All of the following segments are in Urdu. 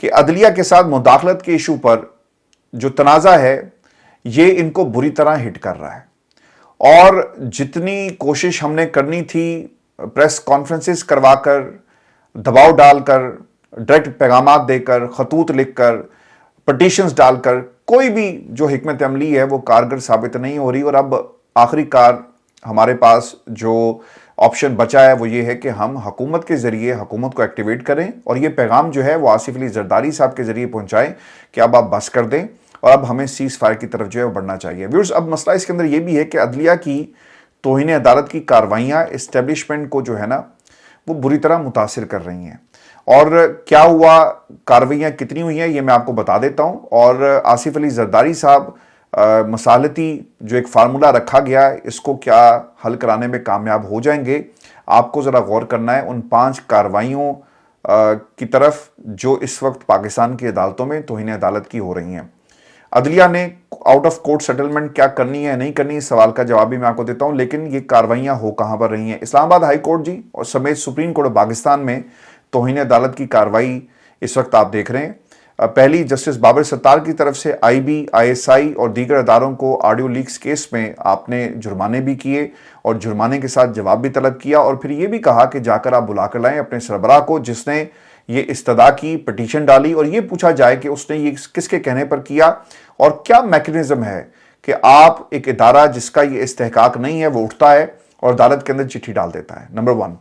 کہ عدلیہ کے ساتھ مداخلت کے ایشو پر جو تنازع ہے یہ ان کو بری طرح ہٹ کر رہا ہے، اور جتنی کوشش ہم نے کرنی تھی پریس کانفرنسز کروا کر، دباؤ ڈال کر، ڈائریکٹ پیغامات دے کر، خطوط لکھ کر، پٹیشنز ڈال کر، کوئی بھی جو حکمت عملی ہے وہ کارگر ثابت نہیں ہو رہی، اور اب آخری کار ہمارے پاس جو آپشن بچا ہے وہ یہ ہے کہ ہم حکومت کے ذریعے حکومت کو ایکٹیویٹ کریں اور یہ پیغام جو ہے وہ آصف علی زرداری صاحب کے ذریعے پہنچائیں کہ اب آپ بس کر دیں اور اب ہمیں سیز فائر کی طرف جو ہے وہ بڑھنا چاہیے۔ ویورز، اب مسئلہ اس کے اندر یہ بھی ہے کہ عدلیہ کی توہین عدالت کی کارروائیاں اسٹیبلشمنٹ کو جو ہے نا وہ بری طرح متاثر کر رہی ہیں، اور کیا ہوا، کارروائیاں کتنی ہوئی ہیں یہ میں آپ کو بتا دیتا ہوں، اور آصف علی زرداری صاحب مصالحتی جو ایک فارمولہ رکھا گیا ہے اس کو کیا حل کرانے میں کامیاب ہو جائیں گے۔ آپ کو ذرا غور کرنا ہے ان 5 کارروائیوں کی طرف جو اس وقت پاکستان کی عدالتوں میں توہین عدالت کی ہو رہی ہیں۔ عدلیہ نے آؤٹ آف کورٹ سیٹلمنٹ کیا کرنی ہے نہیں کرنی، اس سوال کا جواب بھی میں آپ کو دیتا ہوں، لیکن یہ کارروائیاں ہو کہاں پر رہی ہیں؟ اسلام آباد ہائی کورٹ جی اور سمیت سپریم کورٹ آف پاکستان میں توہین عدالت کی کارروائی اس وقت آپ دیکھ رہے ہیں۔ پہلی جسٹس بابر ستار کی طرف سے آئی بی، آئی ایس آئی اور دیگر اداروں کو آڈیو لیکس کیس میں آپ نے جرمانے بھی کیے اور جرمانے کے ساتھ جواب بھی طلب کیا، اور پھر یہ بھی کہا کہ جا کر آپ بلا کر لائیں اپنے سربراہ کو جس نے یہ استدعا کی، پٹیشن ڈالی، اور یہ پوچھا جائے کہ اس نے یہ کس کے کہنے پر کیا اور کیا میکنزم ہے کہ آپ ایک ادارہ جس کا یہ استحقاق نہیں ہے وہ اٹھتا ہے اور عدالت کے اندر چٹھی ڈال دیتا ہے۔ نمبر 1۔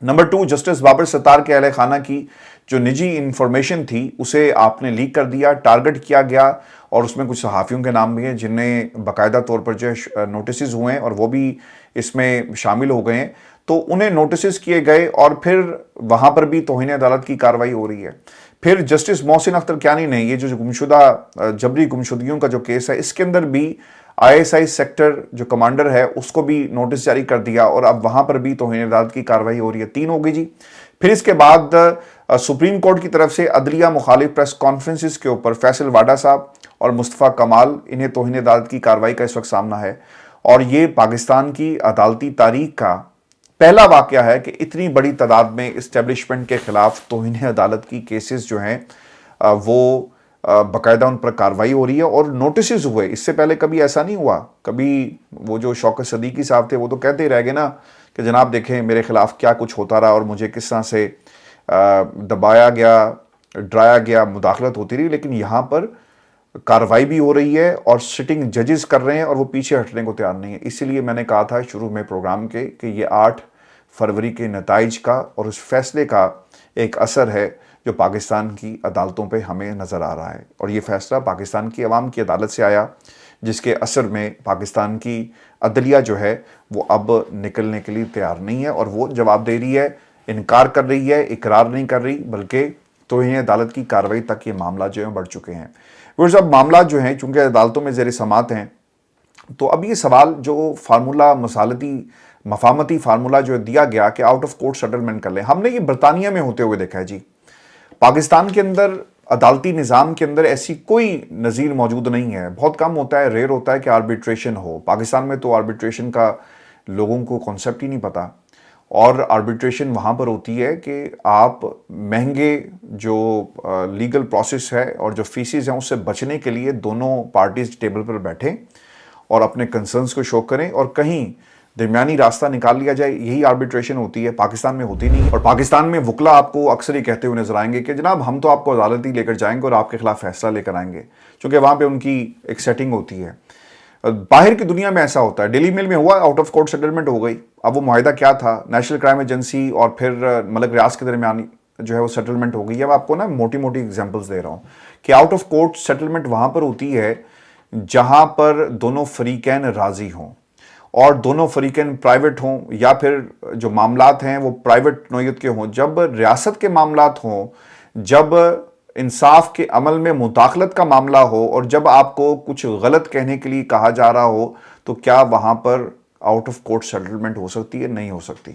نمبر 2، جسٹس بابر ستار کے اہل خانہ کی جو نجی انفارمیشن تھی اسے آپ نے لیک کر دیا، ٹارگٹ کیا گیا، اور اس میں کچھ صحافیوں کے نام بھی ہیں جنہیں باقاعدہ طور پر جو نوٹسز ہوئے ہیں اور وہ بھی اس میں شامل ہو گئے ہیں، تو انہیں نوٹسز کیے گئے اور پھر وہاں پر بھی توہین عدالت کی کارروائی ہو رہی ہے۔ پھر جسٹس محسن اختر کیانی نے یہ جو گمشدہ جبری گمشدگیوں کا جو کیس ہے اس کے اندر بھی آئی ایس آئی سیکٹر جو کمانڈر ہے اس کو بھی نوٹس جاری کر دیا، اور اب وہاں پر بھی توہین عدالت کی کارروائی ہو رہی ہے۔ 3 ہو گئی جی۔ پھر اس کے بعد سپریم کورٹ کی طرف سے عدلیہ مخالف پریس کانفرنسز کے اوپر فیصل واڈا صاحب اور مصطفیٰ کمال، انہیں توہین عدالت کی کارروائی کا اس وقت سامنا ہے، اور یہ پاکستان کی عدالتی تاریخ کا پہلا واقعہ ہے کہ اتنی بڑی تعداد میں اسٹیبلشمنٹ کے خلاف توہین عدالت کی کیسز جو ہیں وہ باقاعدہ ان پر کارروائی ہو رہی ہے اور نوٹسز ہوئے۔ اس سے پہلے کبھی ایسا نہیں ہوا، کبھی وہ جو شوکت صدیقی صاحب تھے وہ تو کہتے ہی رہ گئے نا کہ جناب دیکھیں میرے خلاف کیا کچھ ہوتا رہا اور مجھے کس طرح سے دبایا گیا، ڈرایا گیا، مداخلت ہوتی رہی، لیکن یہاں پر کارروائی بھی ہو رہی ہے اور سٹنگ ججز کر رہے ہیں اور وہ پیچھے ہٹنے کو تیار نہیں ہے۔ اسی لیے میں نے کہا تھا شروع میں پروگرام کے کہ یہ 8 فروری کے نتائج کا اور اس فیصلے کا ایک اثر ہے جو پاکستان کی عدالتوں پہ ہمیں نظر آ رہا ہے، اور یہ فیصلہ پاکستان کی عوام کی عدالت سے آیا جس کے اثر میں پاکستان کی عدلیہ جو ہے وہ اب نکلنے کے لیے تیار نہیں ہے، اور وہ جواب دے رہی ہے، انکار کر رہی ہے، اقرار نہیں کر رہی، بلکہ توہین عدالت کی کارروائی تک یہ معاملات جو ہیں بڑھ چکے ہیں۔ ویورز، اب معاملات جو ہیں چونکہ عدالتوں میں زیر سماعت ہیں، تو اب یہ سوال جو فارمولہ مصالحتی مفاہمتی فارمولہ جو دیا گیا کہ آؤٹ آف کورٹ سیٹلمنٹ کر لیں، ہم نے یہ برطانیہ میں ہوتے ہوئے دیکھا ہے جی۔ پاکستان کے اندر عدالتی نظام کے اندر ایسی کوئی نظیر موجود نہیں ہے، بہت کم ہوتا ہے، ریئر ہوتا ہے کہ آربیٹریشن ہو۔ پاکستان میں تو آربیٹریشن کا لوگوں کو کانسیپٹ ہی نہیں پتا، اور آربیٹریشن وہاں پر ہوتی ہے کہ آپ مہنگے جو لیگل پروسیس ہے اور جو فیسز ہیں اس سے بچنے کے لیے دونوں پارٹیز ٹیبل پر بیٹھیں اور اپنے کنسرنز کو شو کریں اور کہیں درمیانی راستہ نکال لیا جائے، یہی آربیٹریشن ہوتی ہے۔ پاکستان میں ہوتی نہیں، اور پاکستان میں وکلا آپ کو اکثر ہی کہتے ہوئے نظر آئیں گے کہ جناب ہم تو آپ کو عدالت ہی لے کر جائیں گے اور آپ کے خلاف فیصلہ لے کر آئیں گے، چونکہ وہاں پہ ان کی ایک سیٹنگ ہوتی ہے۔ باہر کی دنیا میں ایسا ہوتا ہے، ڈیلی میل میں ہوا آؤٹ آف کورٹ سیٹلمنٹ ہو گئی، اب وہ معاہدہ کیا تھا، نیشنل کرائم ایجنسی اور پھر ملک ریاض کے درمیان جو ہے وہ سیٹلمنٹ ہو گئی۔ اب آپ کو نا موٹی موٹی ایگزامپلس دے رہا ہوں کہ آؤٹ آف کورٹ سیٹلمنٹ وہاں پر ہوتی ہے جہاں پر دونوں فریقین راضی ہوں، اور دونوں فریقین پرائیویٹ ہوں یا پھر جو معاملات ہیں وہ پرائیویٹ نوعیت کے ہوں۔ جب ریاست کے معاملات ہوں، جب انصاف کے عمل میں مداخلت کا معاملہ ہو، اور جب آپ کو کچھ غلط کہنے کے لیے کہا جا رہا ہو، تو کیا وہاں پر آؤٹ آف کورٹ سیٹلمنٹ ہو سکتی ہے؟ نہیں ہو سکتی۔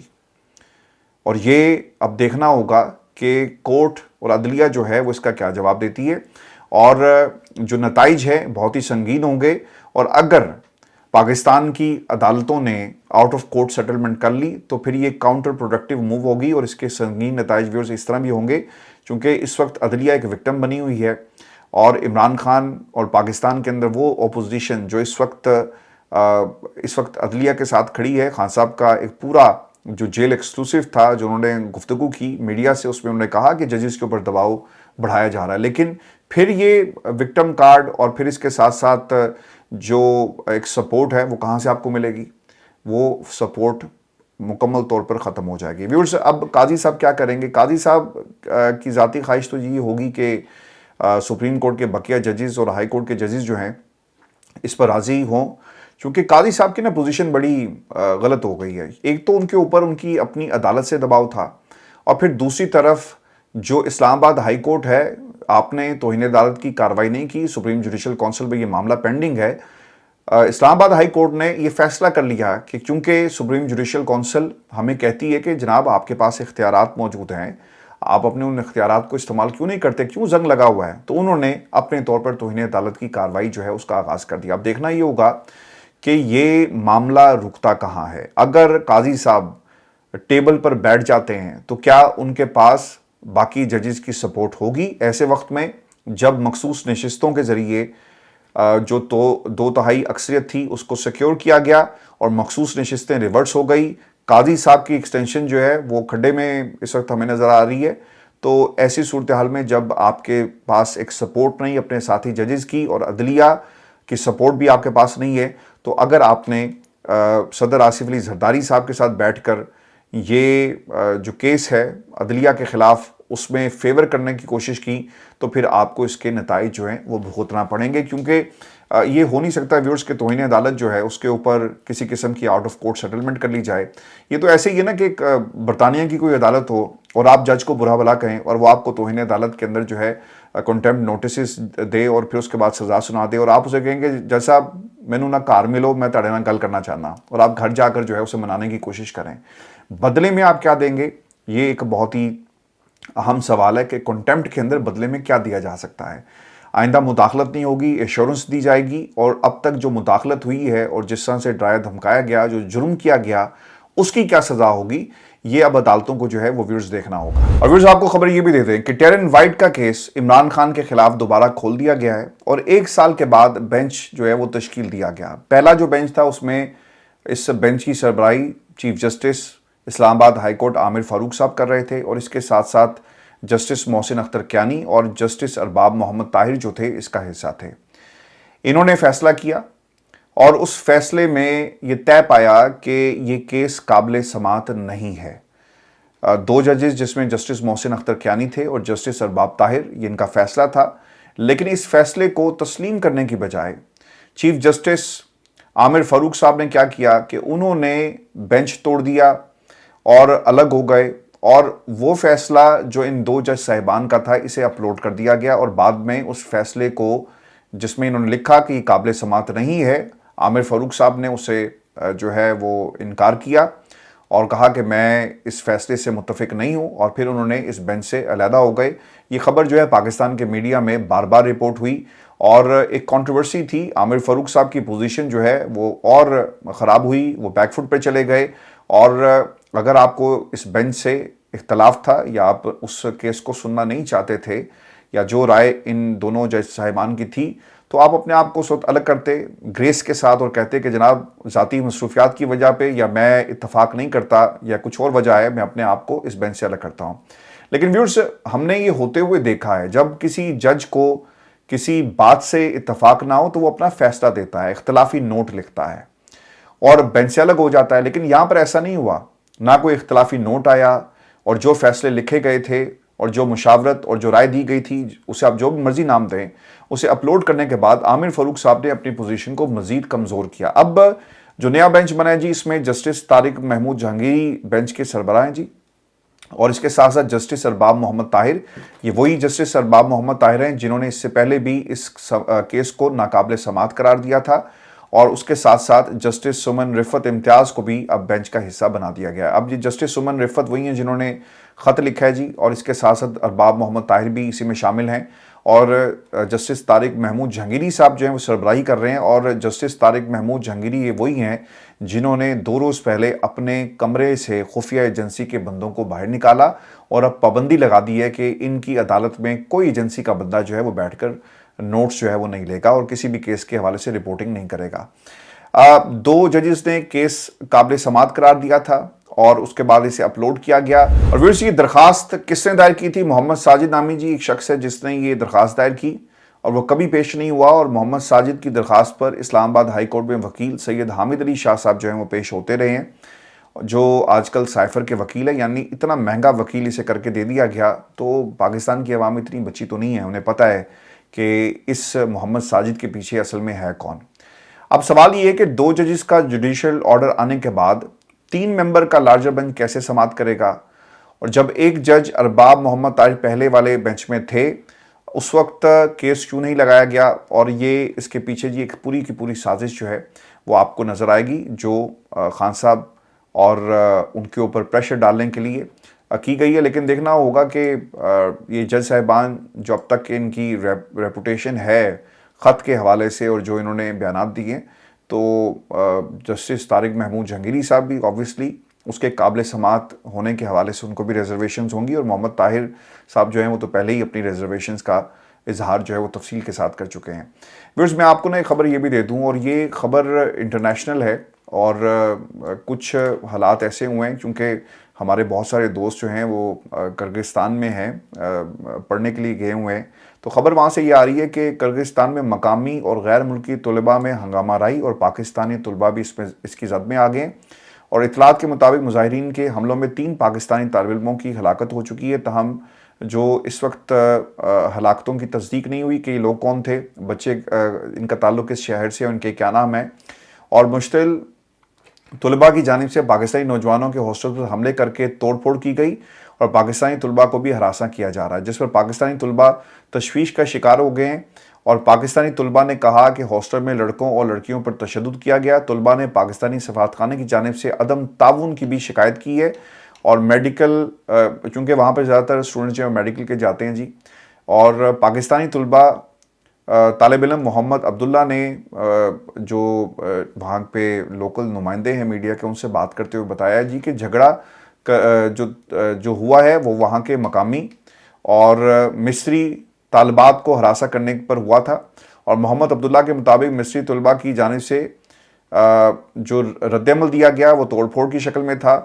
اور یہ اب دیکھنا ہوگا کہ کورٹ اور عدلیہ جو ہے وہ اس کا کیا جواب دیتی ہے، اور جو نتائج ہے بہت ہی سنگین ہوں گے، اور اگر پاکستان کی عدالتوں نے آؤٹ آف کورٹ سیٹلمنٹ کر لی تو پھر یہ کاؤنٹر پروڈکٹیو موو ہوگی اور اس کے سنگین نتائج ویورز اس طرح بھی ہوں گے، چونکہ اس وقت عدلیہ ایک وکٹم بنی ہوئی ہے اور عمران خان اور پاکستان کے اندر وہ اپوزیشن جو اس وقت عدلیہ کے ساتھ کھڑی ہے. خان صاحب کا ایک پورا جو جیل ایکسکلوسیو تھا جو انہوں نے گفتگو کی میڈیا سے، اس میں انہوں نے کہا کہ ججز کے اوپر دباؤ بڑھایا جا رہا ہے، لیکن پھر یہ وکٹم کارڈ اور پھر اس کے ساتھ ساتھ جو ایک سپورٹ ہے وہ کہاں سے آپ کو ملے گی؟ وہ سپورٹ مکمل طور پر ختم ہو جائے گی. ویورز، اب قاضی صاحب کیا کریں گے؟ قاضی صاحب کی ذاتی خواہش تو یہ ہوگی کہ سپریم کورٹ کے بقیہ ججز اور ہائی کورٹ کے ججز جو ہیں اس پر راضی ہوں، چونکہ قاضی صاحب کی پوزیشن بڑی غلط ہو گئی ہے. ایک تو ان کے اوپر ان کی اپنی عدالت سے دباؤ تھا، اور پھر دوسری طرف جو اسلام آباد ہائی کورٹ ہے، آپ نے توہین عدالت کی کارروائی نہیں کی، سپریم جوڈیشل کونسل میں یہ معاملہ پینڈنگ ہے. اسلام آباد ہائی کورٹ نے یہ فیصلہ کر لیا کہ چونکہ سپریم جوڈیشل کونسل ہمیں کہتی ہے کہ جناب آپ کے پاس اختیارات موجود ہیں، آپ اپنے ان اختیارات کو استعمال کیوں نہیں کرتے، کیوں زنگ لگا ہوا ہے، تو انہوں نے اپنے طور پر توہین عدالت کی کارروائی جو ہے اس کا آغاز کر دیا. اب دیکھنا یہ ہوگا کہ یہ معاملہ رکتا کہاں ہے. اگر قاضی صاحب ٹیبل پر بیٹھ جاتے ہیں تو کیا ان کے پاس باقی ججز کی سپورٹ ہوگی ایسے وقت میں جب مخصوص نشستوں کے ذریعے جو دو تہائی اکثریت تھی اس کو سیکیور کیا گیا اور مخصوص نشستیں ریورس ہو گئی؟ قاضی صاحب کی ایکسٹینشن جو ہے وہ کھڈے میں اس وقت ہمیں نظر آ رہی ہے. تو ایسی صورتحال میں جب آپ کے پاس ایک سپورٹ نہیں اپنے ساتھی ججز کی اور عدلیہ کی سپورٹ بھی آپ کے پاس نہیں ہے، تو اگر آپ نے صدر آصف علی زرداری صاحب کے ساتھ بیٹھ کر یہ جو کیس ہے عدلیہ کے خلاف اس میں فیور کرنے کی کوشش کی تو پھر آپ کو اس کے نتائج جو ہیں وہ بھگتنا پڑیں گے، کیونکہ یہ ہو نہیں سکتا ویورز کے توہین عدالت جو ہے اس کے اوپر کسی قسم کی آؤٹ آف کورٹ سیٹلمنٹ کر لی جائے. یہ تو ایسے ہی ہے نا کہ برطانیہ کی کوئی عدالت ہو اور آپ جج کو برا بھلا کہیں اور وہ آپ کو توہین عدالت کے اندر جو ہے کنٹیمپٹ نوٹسز دے اور پھر اس کے بعد سزا سنا دے اور آپ اسے کہیں گے جج صاحب مینوں نہ گھر ملو، میں تہاڈے نال گل کرنا چاہنا، اور آپ گھر جا کر جو ہے اسے منانے کی کوشش کریں. بدلے میں آپ کیا دیں گے؟ یہ ایک بہت ہی اہم سوال ہے کہ کنٹیمپٹ کے اندر بدلے میں کیا دیا جا سکتا ہے. آئندہ مداخلت نہیں ہوگی، ایشورنس دی جائے گی، اور اب تک جو مداخلت ہوئی ہے اور جس طرح سے ڈرایا دھمکایا گیا، جو جرم کیا گیا، اس کی کیا سزا ہوگی، یہ اب عدالتوں کو جو ہے وہ ویورز دیکھنا ہوگا. اور ویورز آپ کو خبر یہ بھی دے دیں کہ ٹیرن وائٹ کا کیس عمران خان کے خلاف دوبارہ کھول دیا گیا ہے اور 1 سال کے بعد بینچ جو ہے وہ تشکیل دیا گیا. پہلا جو بینچ تھا اس میں اس بینچ کی سربراہی چیف جسٹس اسلام آباد ہائی کورٹ عامر فاروق صاحب کر رہے تھے، اور اس کے ساتھ ساتھ جسٹس محسن اختر کیانی اور جسٹس ارباب محمد طاہر جو تھے اس کا حصہ تھے. انہوں نے فیصلہ کیا اور اس فیصلے میں یہ طے پایا کہ یہ کیس قابل سماعت نہیں ہے. 2 ججز جس میں جسٹس محسن اختر کیانی تھے اور جسٹس ارباب طاہر، یہ ان کا فیصلہ تھا، لیکن اس فیصلے کو تسلیم کرنے کی بجائے چیف جسٹس عامر فاروق صاحب نے کیا کیا کہ انہوں نے بینچ توڑ دیا اور الگ ہو گئے، اور وہ فیصلہ جو ان 2 جج صاحبان کا تھا اسے اپلوڈ کر دیا گیا، اور بعد میں اس فیصلے کو جس میں انہوں نے لکھا کہ یہ قابل سماعت نہیں ہے، عامر فاروق صاحب نے اسے جو ہے وہ انکار کیا اور کہا کہ میں اس فیصلے سے متفق نہیں ہوں، اور پھر انہوں نے اس بینچ سے علیحدہ ہو گئے. یہ خبر جو ہے پاکستان کے میڈیا میں بار بار رپورٹ ہوئی اور ایک کنٹروورسی تھی. عامر فاروق صاحب کی پوزیشن جو ہے وہ اور خراب ہوئی، وہ بیک فٹ پہ چلے گئے، اور اگر آپ کو اس بینچ سے اختلاف تھا یا آپ اس کیس کو سننا نہیں چاہتے تھے یا جو رائے ان دونوں جج صاحبان کی تھی، تو آپ اپنے آپ کو اس وقت الگ کرتے گریس کے ساتھ اور کہتے کہ جناب ذاتی مصروفیات کی وجہ پہ یا میں اتفاق نہیں کرتا یا کچھ اور وجہ ہے، میں اپنے آپ کو اس بینچ سے الگ کرتا ہوں. لیکن ویورز، ہم نے یہ ہوتے ہوئے دیکھا ہے جب کسی جج کو کسی بات سے اتفاق نہ ہو تو وہ اپنا فیصلہ دیتا ہے، اختلافی نوٹ لکھتا ہے اور بینچ سے الگ ہو جاتا ہے. لیکن یہاں پر ایسا نہیں ہوا، نہ کوئی اختلافی نوٹ آیا، اور جو فیصلے لکھے گئے تھے اور جو مشاورت اور جو رائے دی گئی تھی، اسے آپ جو بھی مرضی نام دیں، اسے اپلوڈ کرنے کے بعد عامر فاروق صاحب نے اپنی پوزیشن کو مزید کمزور کیا. اب جو نیا بینچ بنا ہے جی، اس میں جسٹس طارق محمود جہانگیری بینچ کے سربراہ ہیں جی، اور اس کے ساتھ ساتھ جسٹس ارباب محمد طاہر. یہ وہی جسٹس ارباب محمد طاہر ہیں جنہوں نے اس سے پہلے بھی اس کیس کو ناقابل سماعت قرار دیا تھا، اور اس کے ساتھ ساتھ جسٹس سمن رفت امتیاز کو بھی اب بینچ کا حصہ بنا دیا گیا. اب یہ جسٹس سمن رفت وہی ہیں جنہوں نے خط لکھا ہے جی، اور اس کے ساتھ ساتھ ارباب محمد طاہر بھی اسی میں شامل ہیں، اور جسٹس طارق محمود جہانگیری صاحب جو ہیں وہ سربراہی کر رہے ہیں، اور جسٹس طارق محمود جہانگیری یہ وہی ہیں جنہوں نے 2 روز پہلے اپنے کمرے سے خفیہ ایجنسی کے بندوں کو باہر نکالا اور اب پابندی لگا دی ہے کہ ان کی عدالت میں کوئی ایجنسی کا بندہ جو ہے وہ بیٹھ کر نوٹس جو ہے وہ نہیں لے گا اور کسی بھی کیس کے حوالے سے رپورٹنگ نہیں کرے گا۔ 2 ججز نے کیس قابل سماعت قرار دیا تھا اور اس کے بعد اسے اپلوڈ کیا گیا۔ اور ویورز یہ درخواست کس نے دائر کی تھی؟ محمد ساجد نامی جی ایک شخص ہے جس نے یہ درخواست دائر کی اور وہ کبھی پیش نہیں ہوا، اور محمد ساجد کی درخواست پر اسلام آباد ہائی کورٹ میں وکیل سید حامد علی شاہ صاحب جو ہیں وہ پیش ہوتے رہے ہیں، جو آج کل سائفر کے وکیل ہیں۔ یعنی اتنا مہنگا وکیل اسے کر کے دے دیا گیا، تو پاکستان کی عوام اتنی بچی تو نہیں ہے، انہیں پتہ ہے کہ اس محمد ساجد کے پیچھے اصل میں ہے کون۔ اب سوال یہ ہے کہ 2 ججز کا جوڈیشل آرڈر آنے کے بعد 3 ممبر کا لارجر بینچ کیسے سماعت کرے گا؟ اور جب ایک جج ارباب محمد طاہر پہلے والے بینچ میں تھے اس وقت کیس کیوں نہیں لگایا گیا؟ اور یہ اس کے پیچھے ایک پوری کی پوری سازش جو ہے وہ آپ کو نظر آئے گی، جو خان صاحب اور ان کے اوپر پریشر ڈالنے کے لیے کی گئی ہے۔ لیکن دیکھنا ہوگا کہ یہ جج صاحبان جو اب تک ان کی ریپوٹیشن ہے خط کے حوالے سے اور جو انہوں نے بیانات دیے، تو جسٹس طارق محمود جہانگیری صاحب بھی آبویسلی اس کے قابل سماعت ہونے کے حوالے سے ان کو بھی ریزرویشنز ہوں گی، اور محمد طاہر صاحب جو ہیں وہ تو پہلے ہی اپنی ریزرویشنز کا اظہار جو ہے وہ تفصیل کے ساتھ کر چکے ہیں۔ ویورز میں آپ کو ایک خبر یہ بھی دے دوں، اور یہ خبر انٹرنیشنل ہے، اور کچھ حالات ایسے ہوئے ہیں کیونکہ ہمارے بہت سارے دوست جو ہیں وہ کرغزستان میں ہیں، پڑھنے کے لیے گئے ہوئے ہیں، تو خبر وہاں سے یہ آ رہی ہے کہ کرغزستان میں مقامی اور غیر ملکی طلباء میں ہنگامہ آرائی اور پاکستانی طلباء بھی اس کی زد میں آ گئے ہیں، اور اطلاعات کے مطابق مظاہرین کے حملوں میں 3 پاکستانی طالب علموں کی ہلاکت ہو چکی ہے۔ تاہم جو اس وقت ہلاکتوں کی تصدیق نہیں ہوئی کہ یہ لوگ کون تھے، بچے ان کا تعلق کس شہر سے، ان کے کیا نام ہے، اور مشتعل طلباء کی جانب سے پاکستانی نوجوانوں کے ہاسٹل پر حملے کر کے توڑ پھوڑ کی گئی اور پاکستانی طلباء کو بھی ہراساں کیا جا رہا ہے، جس پر پاکستانی طلباء تشویش کا شکار ہو گئے ہیں، اور پاکستانی طلباء نے کہا کہ ہاسٹل میں لڑکوں اور لڑکیوں پر تشدد کیا گیا۔ طلباء نے پاکستانی سفارتخانے کی جانب سے عدم تعاون کی بھی شکایت کی ہے، اور میڈیکل چونکہ وہاں پر زیادہ تر اسٹوڈنٹ جو ہیں میڈیکل کے جاتے ہیں جی، اور پاکستانی طلباء طالب علم محمد عبداللہ نے جو وہاں پہ لوکل نمائندے ہیں میڈیا کے، ان سے بات کرتے ہوئے بتایا جی کہ جھگڑا جو ہوا ہے وہ وہاں کے مقامی اور مصری طالبات کو ہراساں کرنے پر ہوا تھا، اور محمد عبداللہ کے مطابق مصری طلباء کی جانب سے جو رد عمل دیا گیا وہ توڑ پھوڑ کی شکل میں تھا،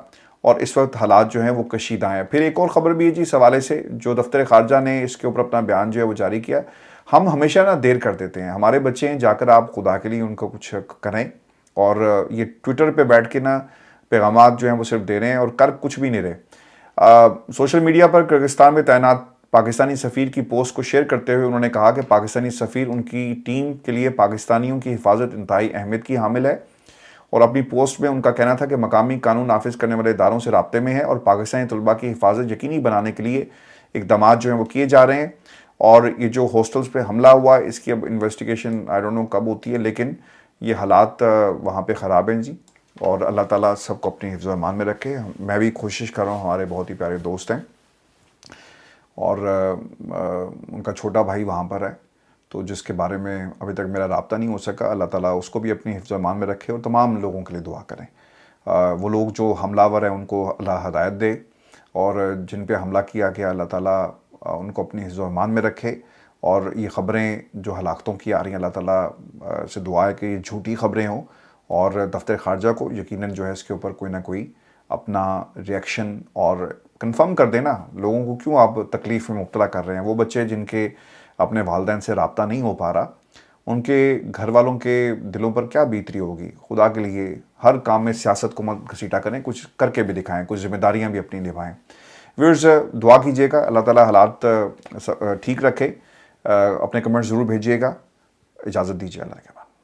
اور اس وقت حالات جو ہیں وہ کشیدہ ہیں۔ پھر ایک اور خبر بھی ہے جی اس حوالے سے، جو دفتر خارجہ نے اس کے اوپر اپنا بیان جو ہے وہ جاری کیا۔ ہم ہمیشہ دیر کر دیتے ہیں، ہمارے بچے ہیں، جا کر آپ خدا کے لیے ان کو کچھ کریں، اور یہ ٹویٹر پہ بیٹھ کے پیغامات جو ہیں وہ صرف دے رہے ہیں اور کر کچھ بھی نہیں رہے۔ سوشل میڈیا پر کرغزستان میں تعینات پاکستانی سفیر کی پوسٹ کو شیئر کرتے ہوئے انہوں نے کہا کہ پاکستانی سفیر ان کی ٹیم کے لیے پاکستانیوں کی حفاظت انتہائی اہمیت کی حامل ہے، اور اپنی پوسٹ میں ان کا کہنا تھا کہ مقامی قانون نافذ کرنے والے اداروں سے رابطے میں ہے اور پاکستانی طلباء کی حفاظت یقینی بنانے کے لیے اقدامات جو ہیں وہ کیے جا رہے ہیں، اور یہ جو ہاسٹلز پہ حملہ ہوا اس کی اب انویسٹیگیشن آئی ڈونٹ نو کب ہوتی ہے، لیکن یہ حالات وہاں پہ خراب ہیں جی، اور اللہ تعالیٰ سب کو اپنی حفظ و امان میں رکھے۔ میں بھی کوشش کر رہا ہوں، ہمارے بہت ہی پیارے دوست ہیں اور ان کا چھوٹا بھائی وہاں پر ہے، تو جس کے بارے میں ابھی تک میرا رابطہ نہیں ہو سکا، اللہ تعالیٰ اس کو بھی اپنی حفظ و امان میں رکھے، اور تمام لوگوں کے لیے دعا کریں۔ وہ لوگ جو حملہ آور ہیں ان کو اللہ ہدایت دے، اور جن پہ حملہ کیا گیا اللہ تعالیٰ ان کو اپنی حفظ و امان میں رکھے، اور یہ خبریں جو ہلاکتوں کی آ رہی ہیں اللہ تعالیٰ سے دعا ہے کہ یہ جھوٹی خبریں ہوں، اور دفتر خارجہ کو یقیناً جو ہے اس کے اوپر کوئی نہ کوئی اپنا ریئیکشن اور کنفرم کر دینا۔ لوگوں کو کیوں آپ تکلیف میں مبتلا کر رہے ہیں؟ وہ بچے جن کے اپنے والدین سے رابطہ نہیں ہو پا رہا، ان کے گھر والوں کے دلوں پر کیا بیت رہی ہوگی؟ خدا کے لیے ہر کام میں سیاست کو مت گھسیٹا کریں، کچھ کر کے بھی دکھائیں، کچھ ذمہ داریاں بھی اپنی نبھائیں۔ ویورز دعا کیجیے گا، اللہ تعالیٰ حالات ٹھیک رکھے، اپنے کمنٹ ضرور بھیجیے گا، اجازت دیجیے اللہ کے بعد۔